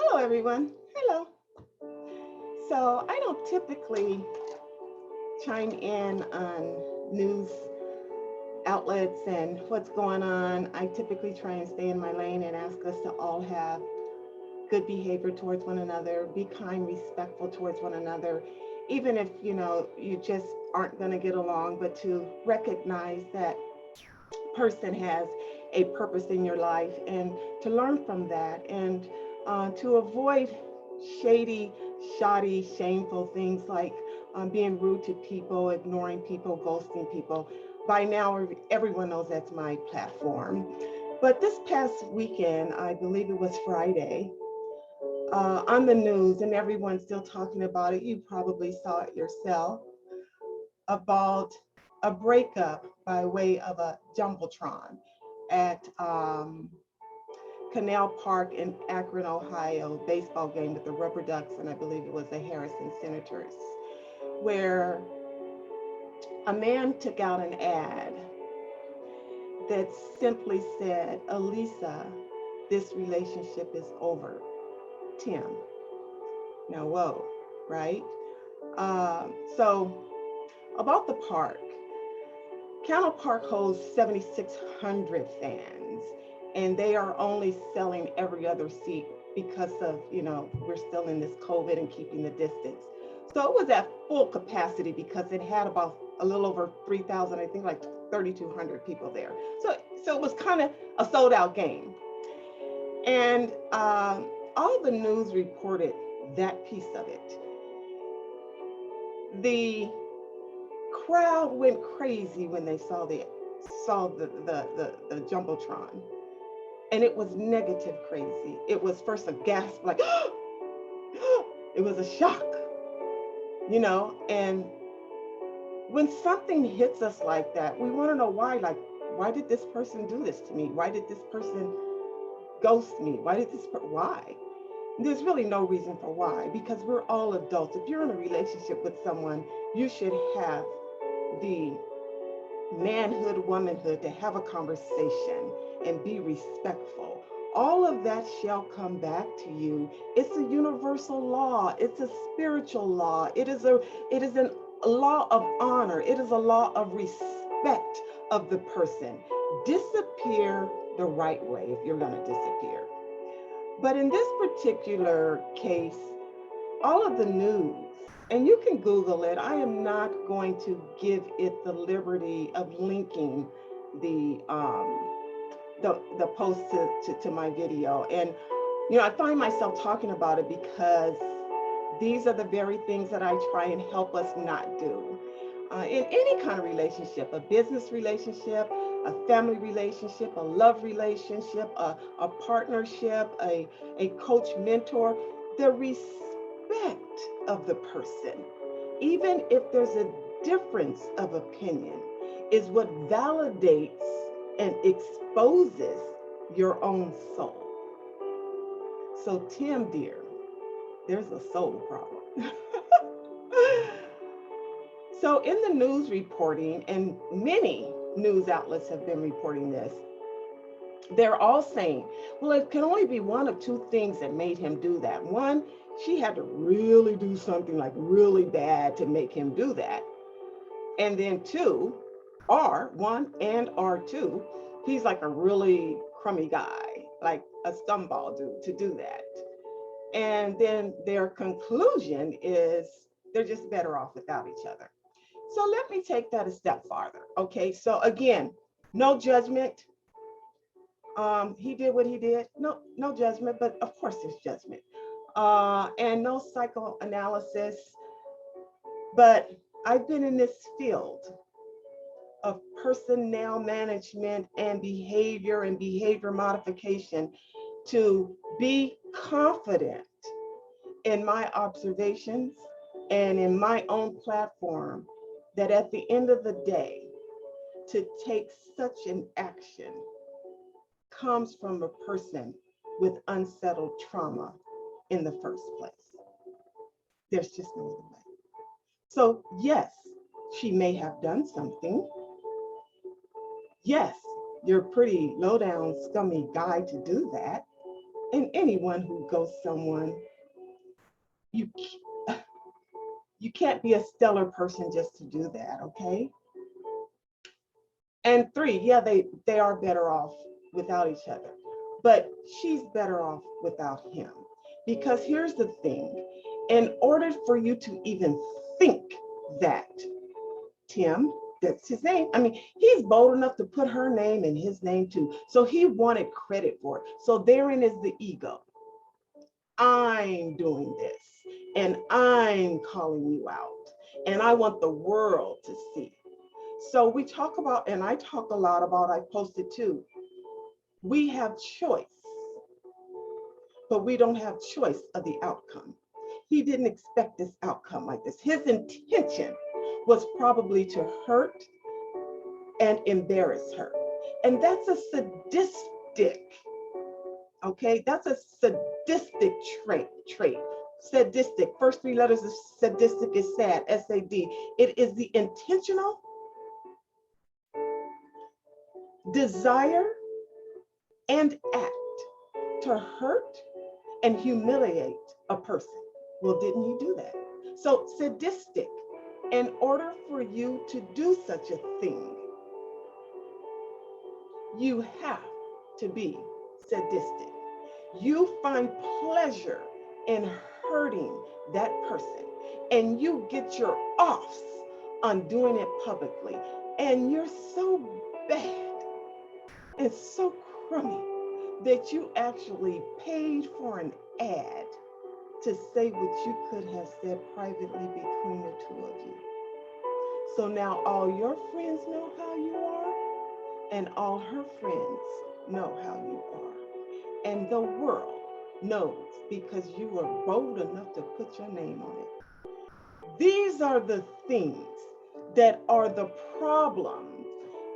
Hello, everyone. Hello. So, I don't typically chime in on news outlets and what's going on. I typically try and stay in my lane and ask us to all have good behavior towards one another, be kind, respectful towards one another, even if you just aren't going to get along, but to recognize that person has a purpose in your life and to learn from that and to avoid shady, shoddy, shameful things like being rude to people, ignoring people, ghosting people. By now, everyone knows that's my platform. But this past weekend, I believe it was Friday, on the news, and everyone's still talking about it. You probably saw it yourself about a breakup by way of a jumbotron at Canal Park in Akron, Ohio, baseball game with the Rubber Ducks, and I believe it was the Harrison Senators, where a man took out an ad that simply said, Elisa, this relationship is over. Tim. Now, whoa, right? So, about the park, Canal Park holds 7,600 fans, and they are only selling every other seat because of, we're still in this COVID and keeping the distance. So it was at full capacity because it had about a little over 3,000, I think like 3,200 people there. So it was kind of a sold out game. And all the news reported that piece of it. The crowd went crazy when they saw the jumbotron, and it was negative crazy. It was first a gasp, like it was a shock, and when something hits us like that, we want to know why. Like, why did this person do this to me? Why did this person ghost me? Why? There's really no reason for why, because we're all adults. If you're in a relationship with someone, you should have the manhood, womanhood to have a conversation and be respectful. All of that shall come back to you. It's a universal law. It's a spiritual law. It is a law of honor. It is a law of respect of the person. Disappear the right way if you're going to disappear. But in this particular case, all of the news, and you can Google it. I am not going to give it the liberty of linking the post to my video. And I find myself talking about it because these are the very things that I try and help us not do. In any kind of relationship, a business relationship, a family relationship, a love relationship, a partnership, a coach mentor, the respect of the person, even if there's a difference of opinion, is what validates and exposes your own soul. So, Tim, dear, there's a soul problem. So, in the news reporting, and many news outlets have been reporting this, they're all saying, well, it can only be one of two things that made him do that. One, she had to really do something like really bad to make him do that. And then two, or two, he's like a really crummy guy, like a scumball dude to do that. And then their conclusion is they're just better off without each other. So let me take that a step farther. Okay, so again, no judgment. He did what he did. No judgment, but of course there's judgment. And no psychoanalysis. But I've been in this field of personnel management and behavior modification to be confident in my observations and in my own platform that at the end of the day, to take such an action comes from a person with unsettled trauma in the first place. There's just no other way. So yes, she may have done something. Yes, you're a pretty low down, scummy guy to do that. And anyone who ghosts someone, you you can't be a stellar person just to do that, okay? And three, yeah, they are better off without each other, but she's better off without him. Because here's the thing, in order for you to even think that Tim, that's his name. I mean, he's bold enough to put her name and his name too. So he wanted credit for it. So therein is the ego. I'm doing this and I'm calling you out and I want the world to see. So we talk about, and I talk a lot about, I posted too, we have choice, but we don't have choice of the outcome. He didn't expect this outcome like this. His intention was probably to hurt and embarrass her. And that's a sadistic, okay? That's a sadistic trait. Sadistic, first three letters of sadistic is sad, S-A-D. It is the intentional desire and act to hurt and humiliate a person. Well, didn't he do that? So sadistic, in order for you to do such a thing, you have to be sadistic. You find pleasure in hurting that person and you get your offs on doing it publicly. And you're so bad and so crummy that you actually paid for an ad to say what you could have said privately between the two of you. So now all your friends know how you are, and all her friends know how you are. And the world knows because you were bold enough to put your name on it. These are the things that are the problem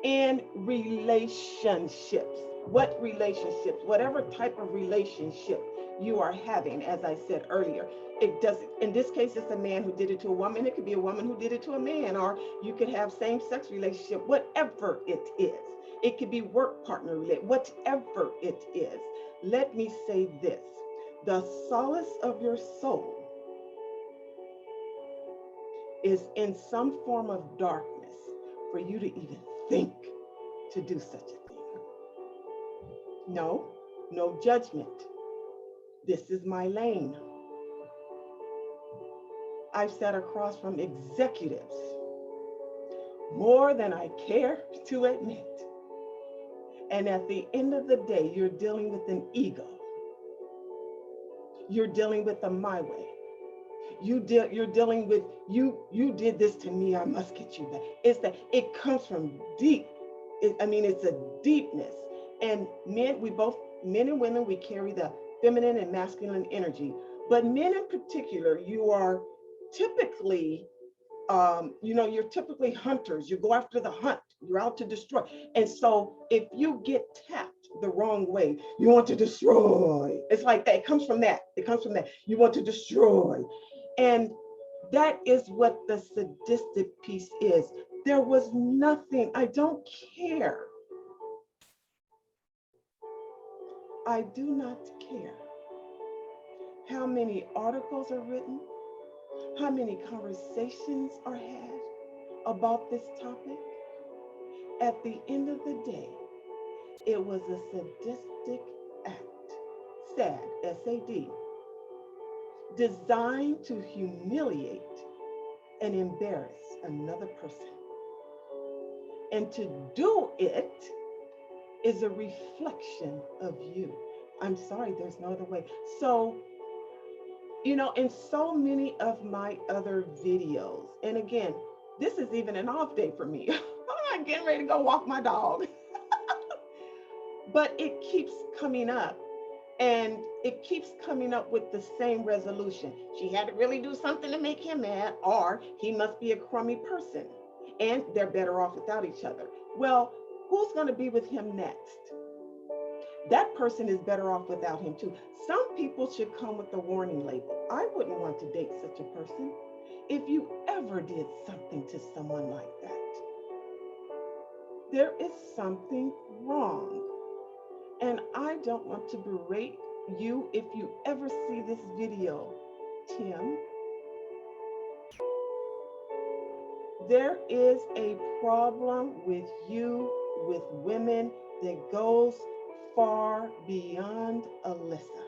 in relationships. What relationships, whatever type of relationship you are having, as I said earlier, it doesn't, in this case, it's a man who did it to a woman. It could be a woman who did it to a man, or you could have same-sex relationship, whatever it is. It could be work partner related, whatever it is. Let me say this, the solace of your soul is in some form of darkness for you to even think to do such a thing. No, no judgment. This is my lane. I've sat across from executives more than I care to admit. And at the end of the day, you're dealing with an ego. You're dealing with a my way. You're dealing with, you did this to me, I must get you back. It's that it comes from deep. It's a deepness. And men and women, we carry the feminine and masculine energy. But men in particular, you are typically, you're typically hunters. You go after the hunt. You're out to destroy. And so if you get tapped the wrong way, you want to destroy. It's like that. It comes from that. You want to destroy. And that is what the sadistic piece is. There was nothing. I don't care. I do not care how many articles are written, how many conversations are had about this topic. At the end of the day, it was a sadistic act, sad, S-A-D, designed to humiliate and embarrass another person. And to do it is a reflection of you. I'm sorry, there's no other way. So, in so many of my other videos, and again, this is even an off day for me. I'm not getting ready to go walk my dog. But it keeps coming up, and it keeps coming up with the same resolution. She had to really do something to make him mad, or he must be a crummy person, and they're better off without each other. Well, who's going to be with him next? That person is better off without him too. Some people should come with a warning label. I wouldn't want to date such a person. If you ever did something to someone like that, there is something wrong. And I don't want to berate if you ever see this video, Tim, there is a problem with you, with women, that goes far beyond Alyssa.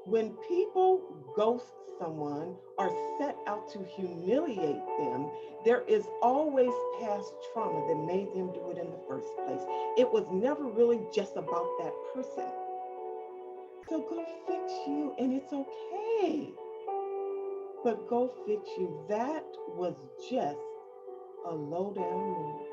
When people ghost someone or set out to humiliate them, there is always past trauma that made them do it in the first place. It was never really just about that person. So go fix you, and it's okay. But go fix you. That was just a low down move.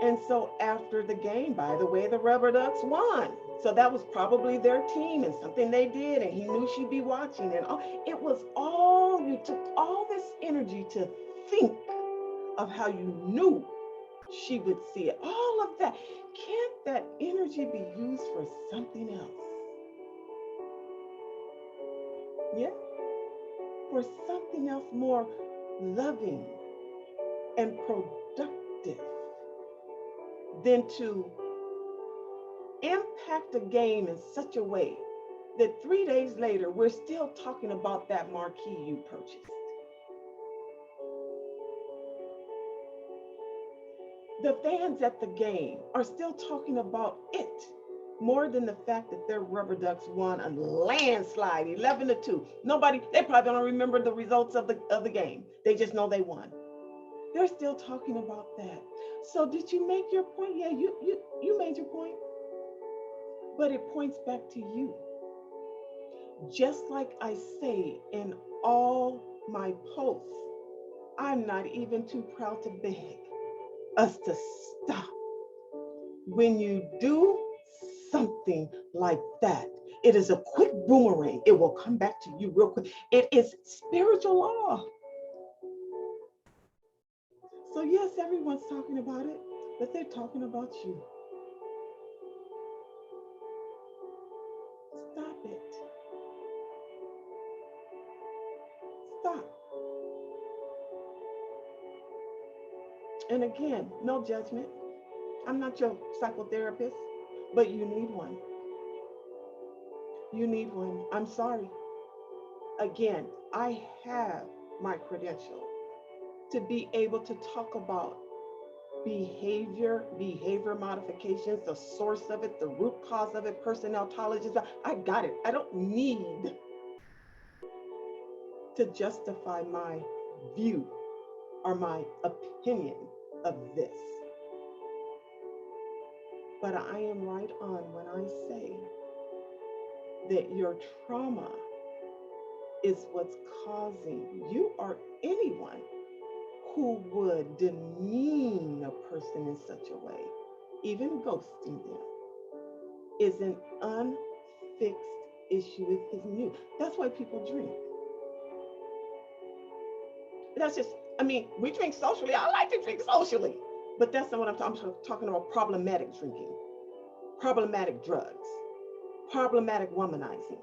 And so after the game, by the way, the Rubber Ducks won. So that was probably their team and something they did, and he knew she'd be watching. And it was all, you took all this energy to think of how you knew she would see it. All of that. Can't that energy be used for something else? Yeah? For something else more loving and productive than to impact a game in such a way that 3 days later, we're still talking about that marquee you purchased. The fans at the game are still talking about it more than the fact that their Rubber Ducks won a landslide, 11-2. They probably don't remember the results of the game. They just know they won. They're still talking about that. So did you make your point? Yeah, you made your point. But it points back to you. Just like I say in all my posts, I'm not even too proud to beg us to stop. When you do something like that, it is a quick boomerang. It will come back to you real quick. It is spiritual law. So yes, everyone's talking about it, but they're talking about you. Stop it. Stop. And again, no judgment. I'm not your psychotherapist, but you need one. You need one. I'm sorry. Again, I have my credential to be able to talk about behavior modifications, the source of it, the root cause of it, personality. I got it. I don't need to justify my view or my opinion of this. But I am right on when I say that your trauma is what's causing you or anyone who would demean a person in such a way, even ghosting them, is an unfixed issue within you. That's why people drink. That's just, we drink socially. I like to drink socially, but that's not what I'm talking about. Problematic drinking, problematic drugs, problematic womanizing,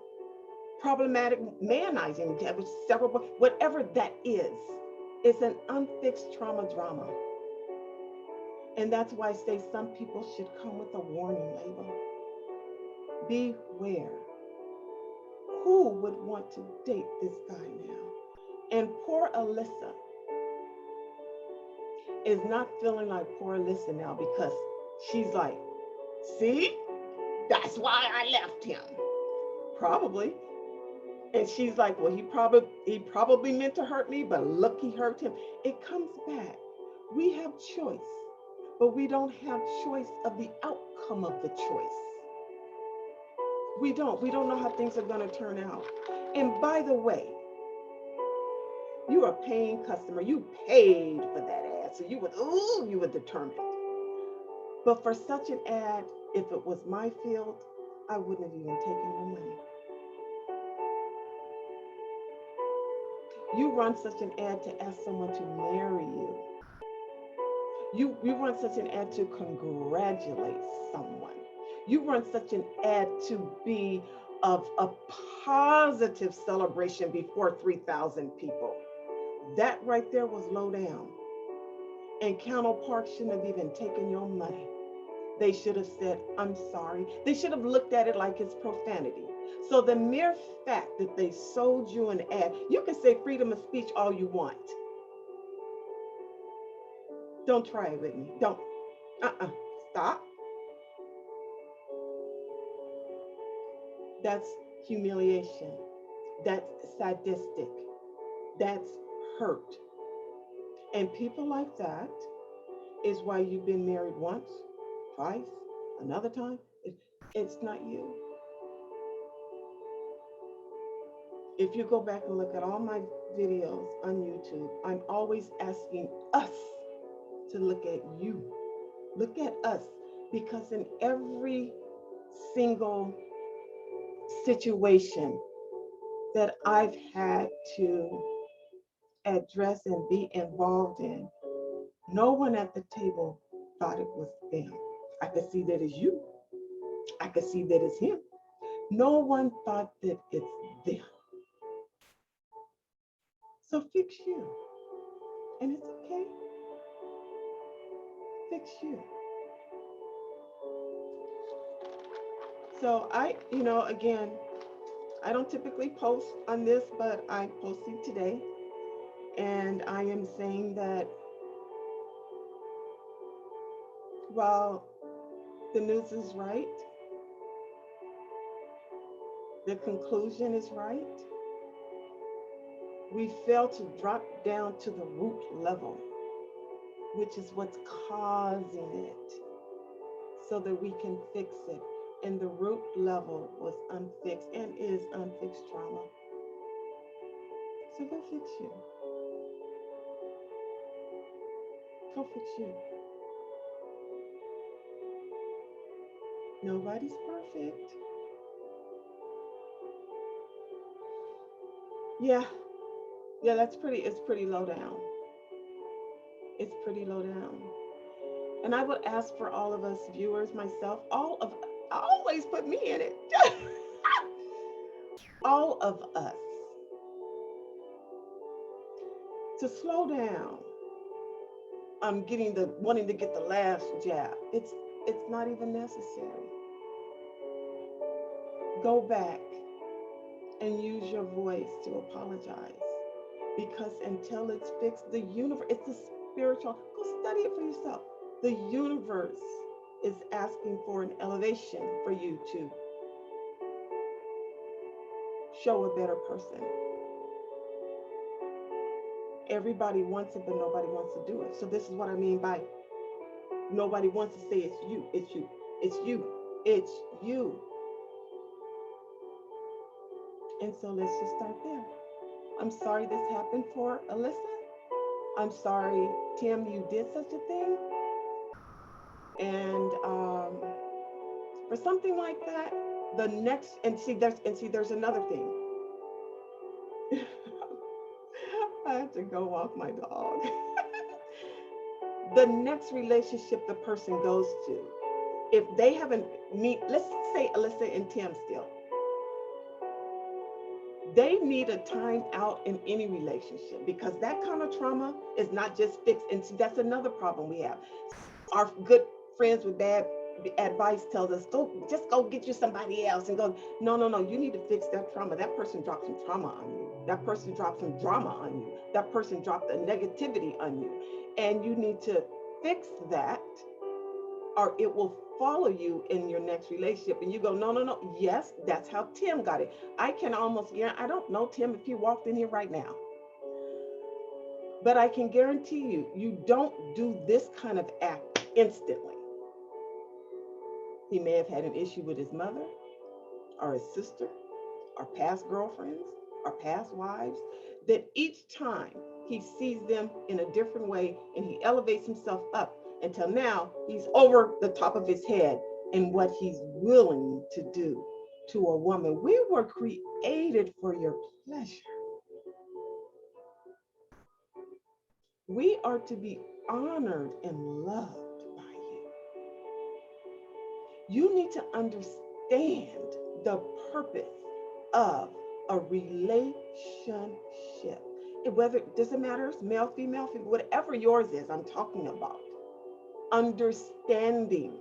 problematic manizing, several, whatever that is. It's an unfixed trauma drama. And that's why I say some people should come with a warning label. Beware. Who would want to date this guy now? And poor Alyssa is not feeling like poor Alyssa now, because she's like, see, that's why I left him. Probably. And she's like, well, he probably meant to hurt me, but look, he hurt him. It comes back. We have choice, but we don't have choice of the outcome of the choice. We don't know how things are going to turn out. And by the way, you are a paying customer. You paid for that ad, so you were determined. But for such an ad, if it was my field, I wouldn't have even taken the money. You run such an ad to ask someone to marry you. You run such an ad to congratulate someone. You run such an ad to be of a positive celebration before 3,000 people. That right there was low down. And Counterpart shouldn't have even taken your money. They should have said, I'm sorry. They should have looked at it like it's profanity. So the mere fact that they sold you an ad, you can say freedom of speech all you want. Don't try it with me. Don't. Stop. That's humiliation. That's sadistic. That's hurt. And people like that is why you've been married once, twice, another time. It's not you. If you go back and look at all my videos on YouTube, I'm always asking us to look at you. Look at us. Because in every single situation that I've had to address and be involved in, no one at the table thought it was them. I could see that it's you. I could see that it's him. No one thought that it's them. So fix you. And it's okay. Fix you. So again, I don't typically post on this, but I'm posting today. And I am saying that while the news is right, the conclusion is right, we fail to drop down to the root level, which is what's causing it, so that we can fix it. And the root level was unfixed and is unfixed trauma. So go fix you. Go fix you. Nobody's perfect. Yeah, it's pretty low down. It's pretty low down. And I would ask for all of us viewers, myself, I always put me in it. All of us to slow down. I'm wanting to get the last jab. It's not even necessary. Go back and use your voice to apologize, because until it's fixed, the universe, it's a spiritual, go study it for yourself. The universe is asking for an elevation for you to show a better person. Everybody wants it, but nobody wants to do it. So this is what I mean by nobody wants to say it's you, it's you, it's you, it's you. And so let's just start there. I'm sorry this happened for Alyssa. I'm sorry, Tim, you did such a thing. And for something like that, the next, there's another thing. I have to go walk my dog. The next relationship the person goes to, if they haven't let's say Alyssa and Tim still, they need a time out in any relationship, because that kind of trauma is not just fixed. And that's another problem we have. Our good friends with bad advice tells us, just go get you somebody else, and go, no, you need to fix that trauma. That person dropped some trauma on you. That person dropped some drama on you. That person dropped a negativity on you. And you need to fix that, or it will follow you in your next relationship. And you go, no. Yes, that's how Tim got it. I can almost guarantee, I don't know Tim if he walked in here right now, but I can guarantee you don't do this kind of act instantly. He may have had an issue with his mother or his sister or past girlfriends or past wives, that each time he sees them in a different way and he elevates himself up until now he's over the top of his head in what he's willing to do to a woman. We were created for your pleasure. We are to be honored and loved by you. You need to understand the purpose of a relationship. Whether it doesn't matter, male, female, whatever yours is, I'm talking about. Understanding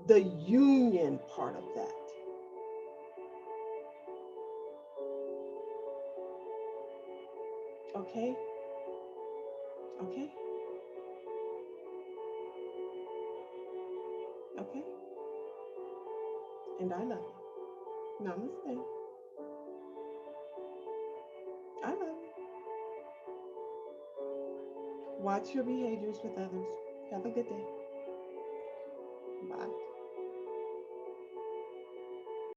the union part of that. Okay? Okay? Okay? And I love you. Namaste. I love you. Watch your behaviors with others. Have a good day. Bye.